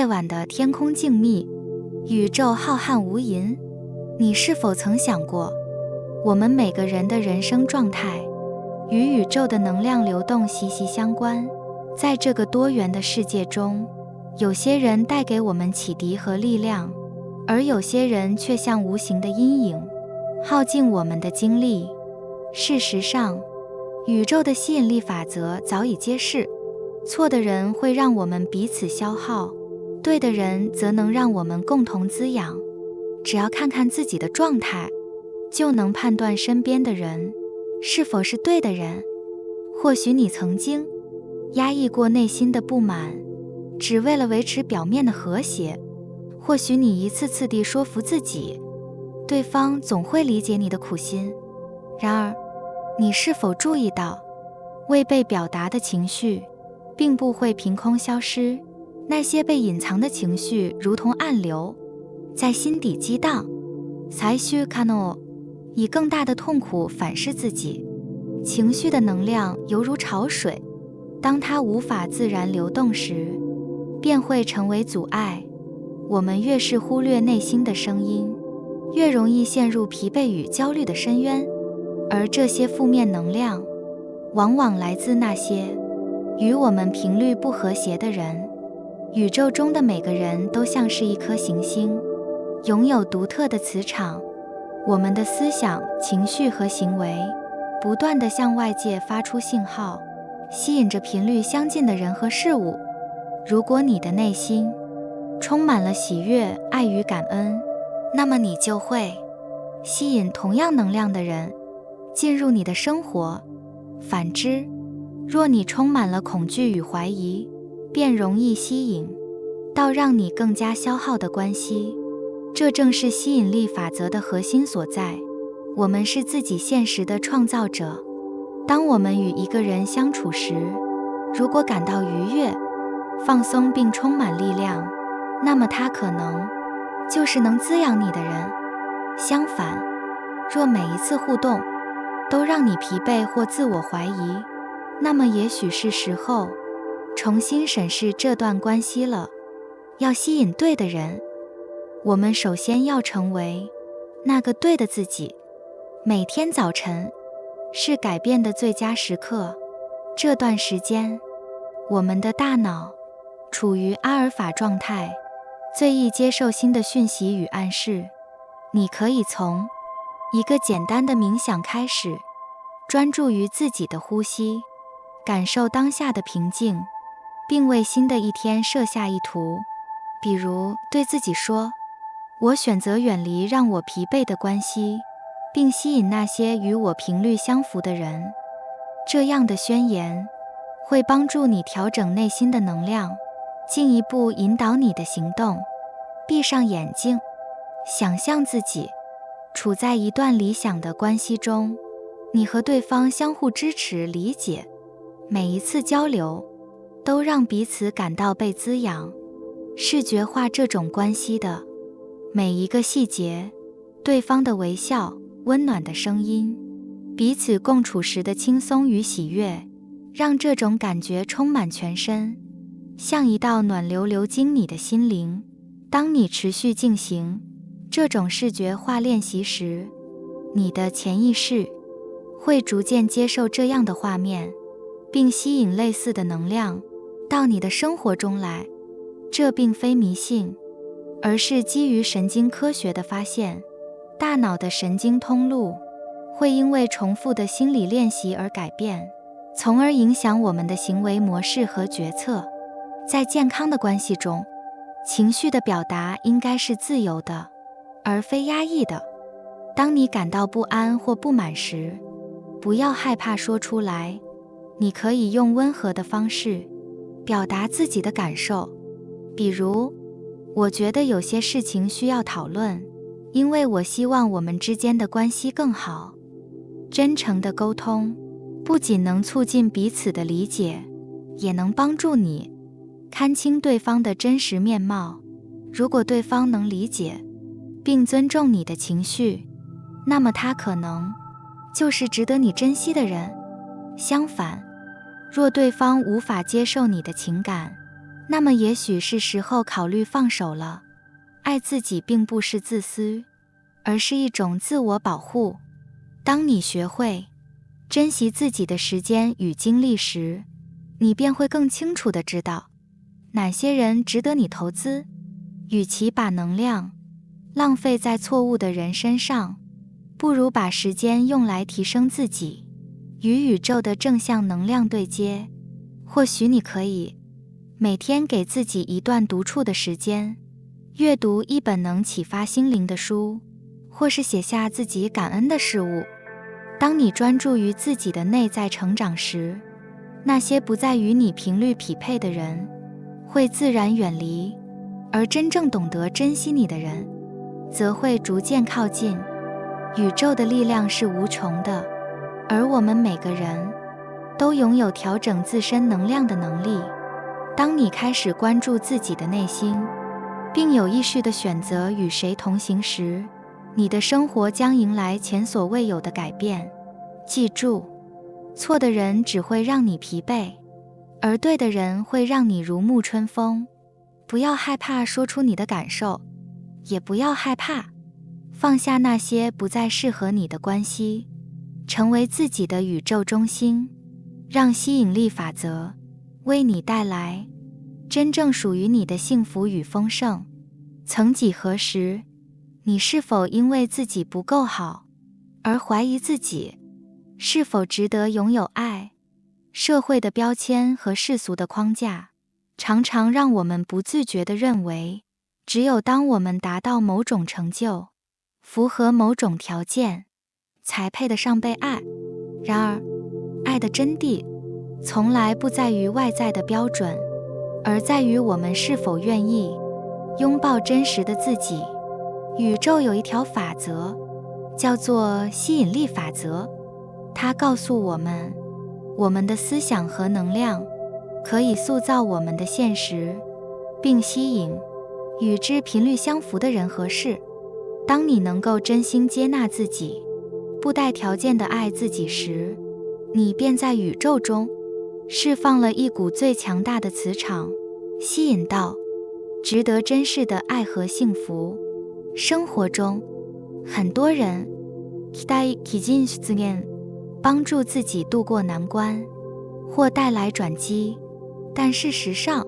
夜晚的天空静谧，宇宙浩瀚无垠。你是否曾想过，我们每个人的人生状态与宇宙的能量流动息息相关？在这个多元的世界中，有些人带给我们启迪和力量，而有些人却像无形的阴影，耗尽我们的精力。事实上，宇宙的吸引力法则早已揭示，错的人会让我们彼此消耗，对的人则能让我们共同滋养。只要看看自己的状态，就能判断身边的人是否是对的人。或许你曾经压抑过内心的不满，只为了维持表面的和谐。或许你一次次地说服自己，对方总会理解你的苦心。然而，你是否注意到，未被表达的情绪并不会凭空消失，那些被隐藏的情绪如同暗流，在心底激荡。才须看诺，以更大的痛苦反噬自己。情绪的能量犹如潮水，当它无法自然流动时，便会成为阻碍。我们越是忽略内心的声音，越容易陷入疲惫与焦虑的深渊。而这些负面能量往往来自那些与我们频率不和谐的人。宇宙中的每个人都像是一颗行星，拥有独特的磁场。我们的思想、情绪和行为不断地向外界发出信号，吸引着频率相近的人和事物。如果你的内心充满了喜悦、爱与感恩，那么你就会吸引同样能量的人进入你的生活。反之，若你充满了恐惧与怀疑，便容易吸引到让你更加消耗的关系。这正是吸引力法则的核心所在。我们是自己现实的创造者。当我们与一个人相处时，如果感到愉悦、放松并充满力量，那么他可能就是能滋养你的人。相反，若每一次互动都让你疲惫或自我怀疑，那么也许是时候重新审视这段关系了。要吸引对的人，我们首先要成为那个对的自己。每天早晨是改变的最佳时刻。这段时间，我们的大脑处于阿尔法状态，最易接受新的讯息与暗示。你可以从一个简单的冥想开始，专注于自己的呼吸，感受当下的平静，并为新的一天设下意图。比如对自己说，我选择远离让我疲惫的关系，并吸引那些与我频率相符的人。这样的宣言会帮助你调整内心的能量，进一步引导你的行动。闭上眼睛，想象自己处在一段理想的关系中，你和对方相互支持、理解，每一次交流都让彼此感到被滋养。视觉化这种关系的每一个细节，对方的微笑、温暖的声音，彼此共处时的轻松与喜悦，让这种感觉充满全身，像一道暖流流经你的心灵。当你持续进行这种视觉化练习时，你的潜意识会逐渐接受这样的画面，并吸引类似的能量到你的生活中来。这并非迷信，而是基于神经科学的发现。大脑的神经通路会因为重复的心理练习而改变，从而影响我们的行为模式和决策。在健康的关系中，情绪的表达应该是自由的，而非压抑的。当你感到不安或不满时，不要害怕说出来，你可以用温和的方式表达自己的感受。比如，我觉得有些事情需要讨论，因为我希望我们之间的关系更好。真诚的沟通不仅能促进彼此的理解，也能帮助你看清对方的真实面貌。如果对方能理解并尊重你的情绪，那么他可能就是值得你珍惜的人。相反，若对方无法接受你的情感，那么也许是时候考虑放手了。爱自己并不是自私，而是一种自我保护。当你学会珍惜自己的时间与精力时，你便会更清楚地知道哪些人值得你投资。与其把能量浪费在错误的人身上，不如把时间用来提升自己，与宇宙的正向能量对接。或许你可以每天给自己一段独处的时间，阅读一本能启发心灵的书，或是写下自己感恩的事物。当你专注于自己的内在成长时，那些不再与你频率匹配的人会自然远离，而真正懂得珍惜你的人则会逐渐靠近。宇宙的力量是无穷的，而我们每个人都拥有调整自身能量的能力。当你开始关注自己的内心，并有意识地选择与谁同行时，你的生活将迎来前所未有的改变。记住，错的人只会让你疲惫，而对的人会让你如沐春风。不要害怕说出你的感受，也不要害怕放下那些不再适合你的关系，成为自己的宇宙中心，让吸引力法则为你带来真正属于你的幸福与丰盛。曾几何时，你是否因为自己不够好而怀疑自己是否值得拥有爱？社会的标签和世俗的框架常常让我们不自觉地认为，只有当我们达到某种成就，符合某种条件，才配得上被爱。然而，爱的真谛从来不在于外在的标准，而在于我们是否愿意拥抱真实的自己。宇宙有一条法则，叫做吸引力法则。它告诉我们，我们的思想和能量可以塑造我们的现实，并吸引与之频率相符的人和事。当你能够真心接纳自己，不带条件地爱自己时，你便在宇宙中释放了一股最强大的磁场，吸引到值得珍视的爱和幸福。生活中，很多人期待기진出現，帮助自己度过难关，或带来转机，但事实上，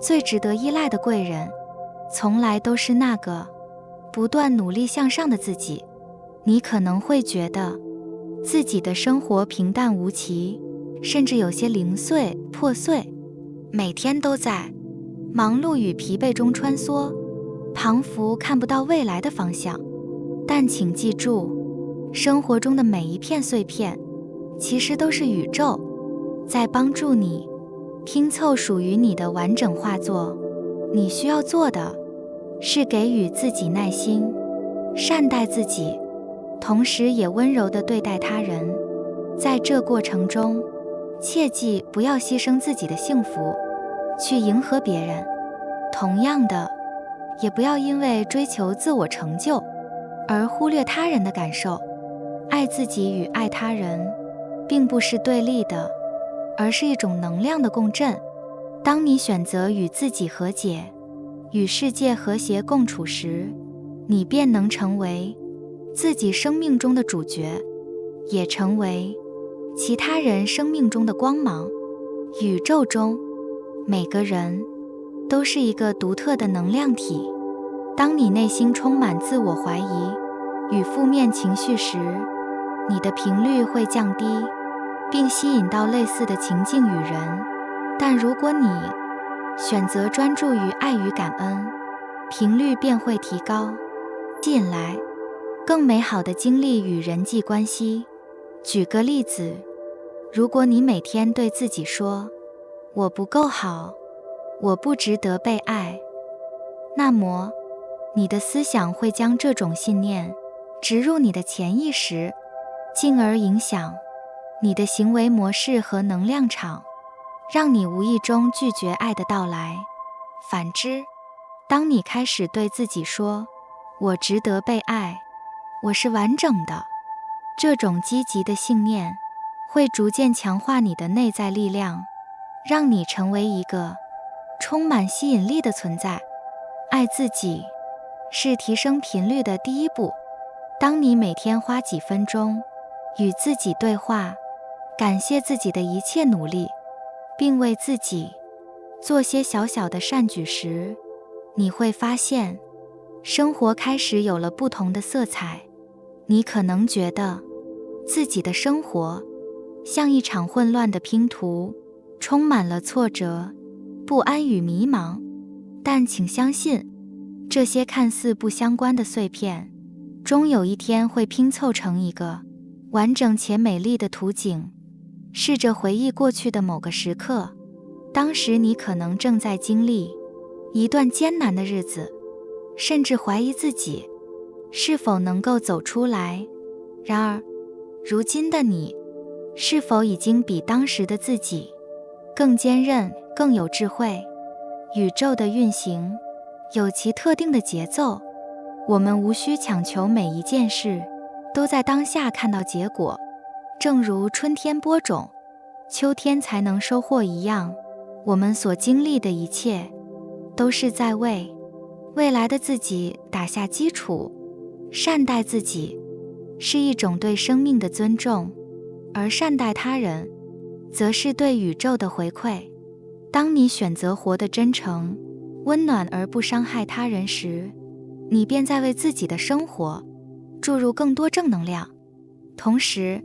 最值得依赖的贵人，从来都是那个不断努力向上的自己。你可能会觉得自己的生活平淡无奇，甚至有些零碎破碎，每天都在忙碌与疲惫中穿梭，彷佛看不到未来的方向。但请记住，生活中的每一片碎片，其实都是宇宙在帮助你拼凑属于你的完整画作。你需要做的是给予自己耐心，善待自己，同时也温柔地对待他人。在这过程中，切记不要牺牲自己的幸福去迎合别人，同样的，也不要因为追求自我成就而忽略他人的感受。爱自己与爱他人并不是对立的，而是一种能量的共振。当你选择与自己和解，与世界和谐共处时，你便能成为自己生命中的主角，也成为其他人生命中的光芒。宇宙中，每个人都是一个独特的能量体。当你内心充满自我怀疑与负面情绪时，你的频率会降低，并吸引到类似的情境与人。但如果你选择专注于爱与感恩，频率便会提高，吸引来更美好的经历与人际关系。举个例子，如果你每天对自己说，我不够好，我不值得被爱，那么你的思想会将这种信念植入你的潜意识，进而影响你的行为模式和能量场，让你无意中拒绝爱的到来。反之，当你开始对自己说，我值得被爱，我是完整的，这种积极的信念会逐渐强化你的内在力量，让你成为一个充满吸引力的存在。爱自己是提升频率的第一步。当你每天花几分钟与自己对话，感谢自己的一切努力，并为自己做些小小的善举时，你会发现生活开始有了不同的色彩。你可能觉得自己的生活像一场混乱的拼图，充满了挫折、不安与迷茫，但请相信，这些看似不相关的碎片，终有一天会拼凑成一个完整且美丽的图景。试着回忆过去的某个时刻，当时你可能正在经历一段艰难的日子，甚至怀疑自己是否能够走出来。然而，如今的你是否已经比当时的自己更坚韧、更有智慧？宇宙的运行有其特定的节奏，我们无需强求每一件事都在当下看到结果。正如春天播种，秋天才能收获一样，我们所经历的一切都是在为未来的自己打下基础。善待自己是一种对生命的尊重，而善待他人则是对宇宙的回馈。当你选择活得真诚、温暖而不伤害他人时，你便在为自己的生活注入更多正能量。同时，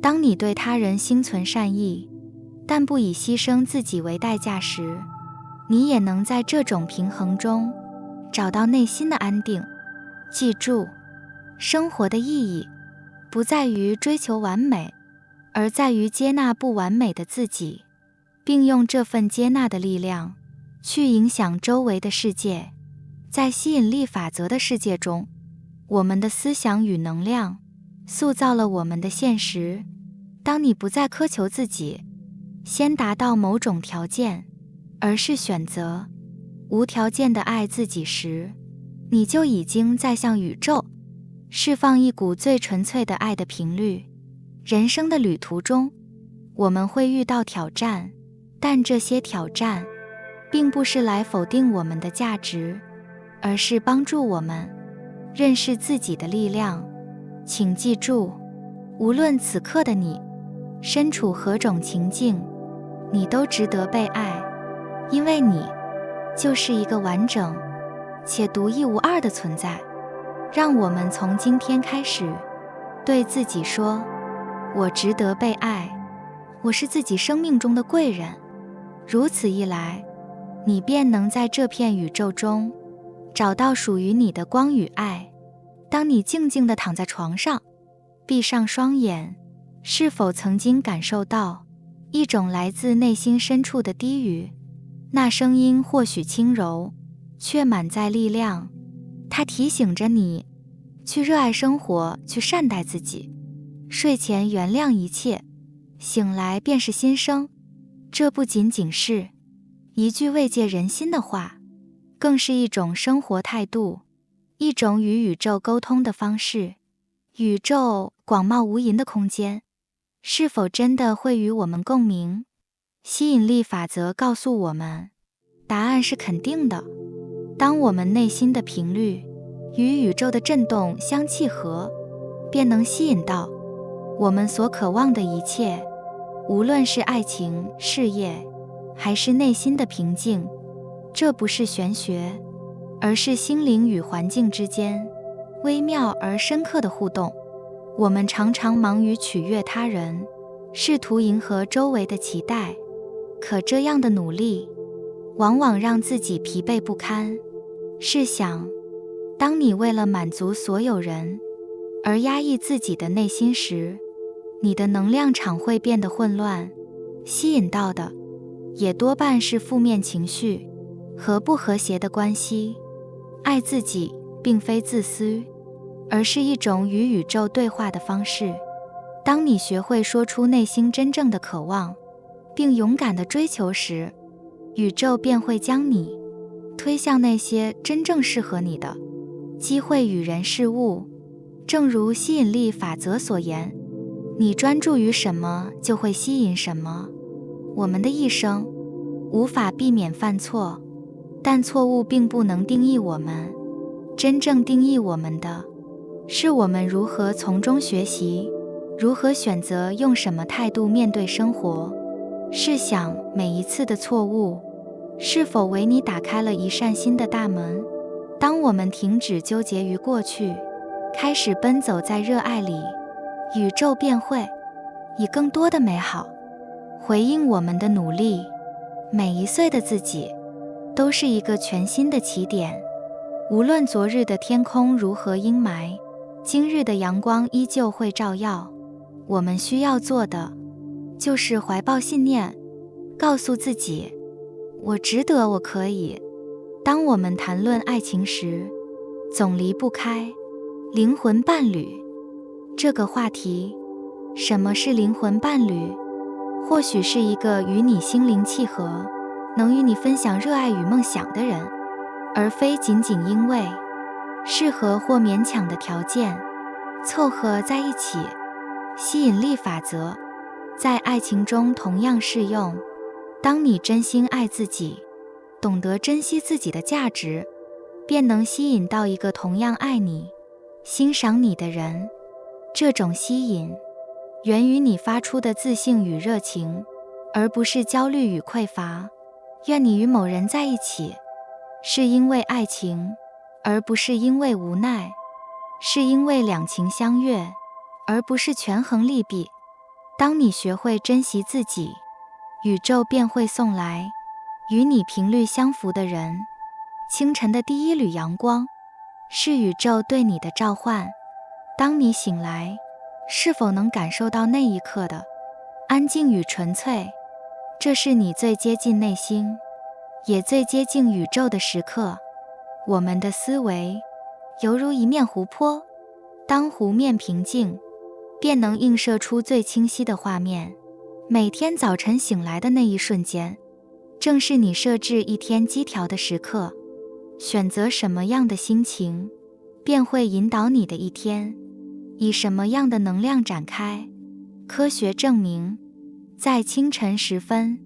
当你对他人心存善意，但不以牺牲自己为代价时，你也能在这种平衡中找到内心的安定。记住，生活的意义不在于追求完美，而在于接纳不完美的自己，并用这份接纳的力量去影响周围的世界。在吸引力法则的世界中，我们的思想与能量塑造了我们的现实。当你不再苛求自己先达到某种条件，而是选择无条件地爱自己时，你就已经在向宇宙释放一股最纯粹的爱的频率。人生的旅途中，我们会遇到挑战，但这些挑战并不是来否定我们的价值，而是帮助我们认识自己的力量。请记住，无论此刻的你身处何种情境，你都值得被爱，因为你就是一个完整且独一无二的存在。让我们从今天开始对自己说，我值得被爱，我是自己生命中的贵人。如此一来，你便能在这片宇宙中找到属于你的光与爱。当你静静地躺在床上，闭上双眼，是否曾经感受到一种来自内心深处的低语？那声音或许轻柔，却满载力量。它提醒着你去热爱生活，去善待自己。睡前原谅一切，醒来便是新生。这不仅仅是一句慰藉人心的话，更是一种生活态度，一种与宇宙沟通的方式。宇宙广袤无垠的空间，是否真的会与我们共鸣？吸引力法则告诉我们，答案是肯定的。当我们内心的频率与宇宙的振动相契合，便能吸引到我们所渴望的一切，无论是爱情、事业，还是内心的平静。这不是玄学，而是心灵与环境之间微妙而深刻的互动。我们常常忙于取悦他人，试图迎合周围的期待，可这样的努力往往让自己疲惫不堪。试想，当你为了满足所有人而压抑自己的内心时，你的能量场会变得混乱，吸引到的也多半是负面情绪和不和谐的关系。爱自己并非自私，而是一种与宇宙对话的方式。当你学会说出内心真正的渴望，并勇敢地追求时，宇宙便会将你推向那些真正适合你的机会与人事物。正如吸引力法则所言，你专注于什么，就会吸引什么。我们的一生无法避免犯错，但错误并不能定义我们。真正定义我们的，是我们如何从中学习，如何选择用什么态度面对生活。试想，每一次的错误，是否为你打开了一扇新的大门？当我们停止纠结于过去，开始奔走在热爱里，宇宙便会以更多的美好回应我们的努力。每一岁的自己，都是一个全新的起点。无论昨日的天空如何阴霾，今日的阳光依旧会照耀。我们需要做的，就是怀抱信念，告诉自己，我值得，我可以。当我们谈论爱情时，总离不开灵魂伴侣这个话题。什么是灵魂伴侣？或许是一个与你心灵契合，能与你分享热爱与梦想的人，而非仅仅因为适合或勉强的条件凑合在一起。吸引力法则在爱情中同样适用。当你真心爱自己，懂得珍惜自己的价值，便能吸引到一个同样爱你、欣赏你的人。这种吸引源于你发出的自信与热情，而不是焦虑与匮乏。愿你与某人在一起，是因为爱情，而不是因为无奈；是因为两情相悦，而不是权衡利弊。当你学会珍惜自己，宇宙便会送来与你频率相符的人。清晨的第一缕阳光，是宇宙对你的召唤。当你醒来，是否能感受到那一刻的安静与纯粹？这是你最接近内心，也最接近宇宙的时刻。我们的思维犹如一面湖泊，当湖面平静，便能映射出最清晰的画面。每天早晨醒来的那一瞬间，正是你设置一天基调的时刻。选择什么样的心情，便会引导你的一天以什么样的能量展开。科学证明，在清晨时分，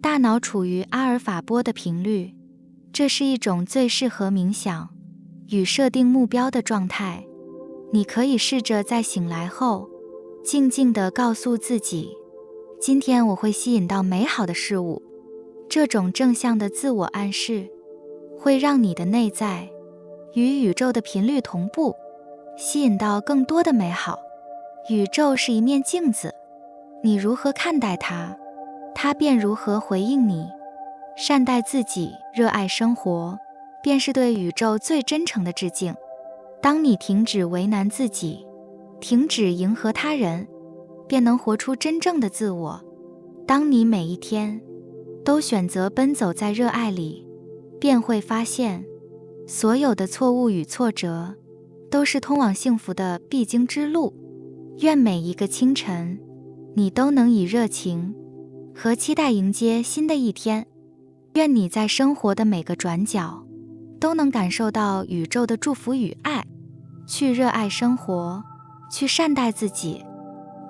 大脑处于阿尔法波的频率，这是一种最适合冥想与设定目标的状态。你可以试着在醒来后，静静地告诉自己，今天我会吸引到美好的事物。这种正向的自我暗示，会让你的内在与宇宙的频率同步，吸引到更多的美好。宇宙是一面镜子，你如何看待它，它便如何回应你。善待自己，热爱生活，便是对宇宙最真诚的致敬。当你停止为难自己，停止迎合他人，便能活出真正的自我。当你每一天都选择奔走在热爱里，便会发现，所有的错误与挫折都是通往幸福的必经之路。愿每一个清晨，你都能以热情和期待迎接新的一天。愿你在生活的每个转角，都能感受到宇宙的祝福与爱。去热爱生活，去善待自己，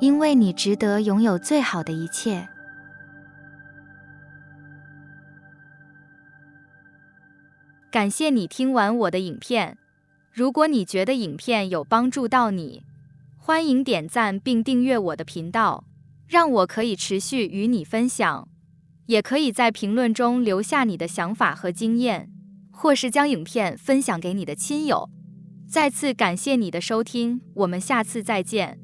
因为你值得拥有最好的一切。感谢你听完我的影片。如果你觉得影片有帮助到你，欢迎点赞并订阅我的频道，让我可以持续与你分享。也可以在评论中留下你的想法和经验，或是将影片分享给你的亲友。再次感谢你的收听，我们下次再见。